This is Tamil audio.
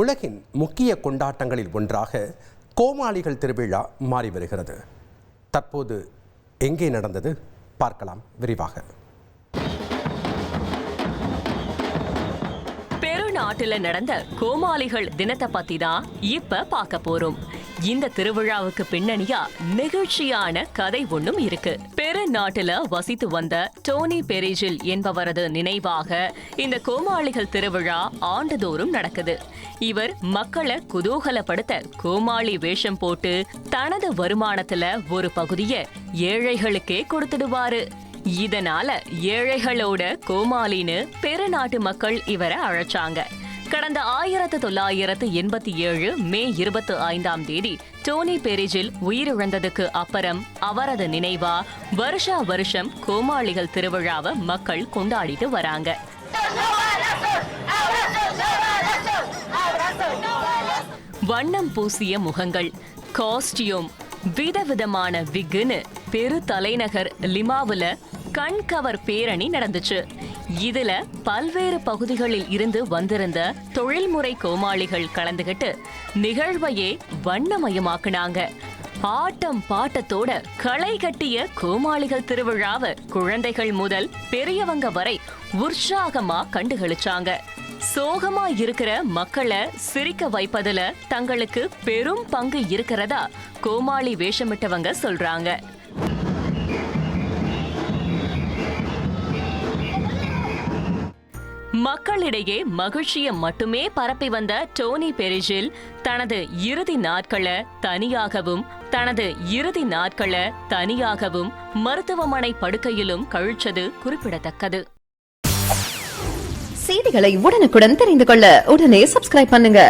உலகின் முக்கிய கொண்டாட்டங்களில் ஒன்றாக கோமாளிகள் திருவிழா மாறி வருகிறது. தற்போது எங்கே நடந்தது பார்க்கலாம் விரிவாக. பெருநாட்டுல நடந்த கோமாளிகள் தினத்தை பத்தி தான் இப்ப பார்க்க போறோம். இந்த திருவிழாவுக்கு பின்னணியா நெகிழ்ச்சியான கதை ஒண்ணும் இருக்கு. பெருநாட்டுல வசித்து வந்த டோனி பெரிஜில் என்பவரது நினைவாக இந்த கோமாளிகள் திருவிழா ஆண்டுதோறும் நடக்குது. இவர் மக்களை குதூகலப்படுத்த கோமாளி வேஷம் போட்டு தனது வருமானத்துல ஒரு பகுதியை ஏழைகளுக்கே கொடுத்துடுவாரு. இதனால ஏழைகளோட கோமாளின்னு பெருநாட்டு மக்கள் இவரை அழைச்சாங்க. கடந்த 1987 மே 25 டோனி பெரிஜில் உயிரிழந்ததுக்கு அப்புறம் அவரது நினைவா வருஷா வருஷம் கோமாளிகள் திருவிழாவை மக்கள் கொண்டாடிட்டு வராங்க. வண்ணம் பூசிய முகங்கள், காஸ்டியூம், விதவிதமான விக்குன்னு பெரு தலைநகர் லிமாவுல கண்கவர் பேரணி நடந்துச்சு. இதுல பல்வேறு பகுதிகளில் இருந்து வந்திருந்த தொழில்முறை கோமாளிகள் கலந்துகிட்டு நிகழ்வையே வண்ணமயமாக்குனாங்க. ஆட்டம் பாட்டத்தோட களை கட்டிய கோமாளிகள் திருவிழாவை குழந்தைகள் முதல் பெரியவங்க வரை உற்சாகமா கண்டுகளிச்சாங்க. சோகமா இருக்கிற மக்களை சிரிக்க வைப்பதுல தங்களுக்கு பெரும் பங்கு இருக்கிறதா கோமாளி வேஷமிட்டவங்க சொல்றாங்க. மக்களிடையே மகிழ்ச்சியை மட்டுமே பரப்பி வந்த டோனி பெரிஜில் தனது இறுதி நாட்களை தனியாகவும் மருத்துவமனை படுக்கையிலும் கழிச்சது குறிப்பிடத்தக்கது. செய்திகளை உடனுக்குடன் தெரிந்து கொள்ள உடனே சப்ஸ்கிரைப் பண்ணுங்க.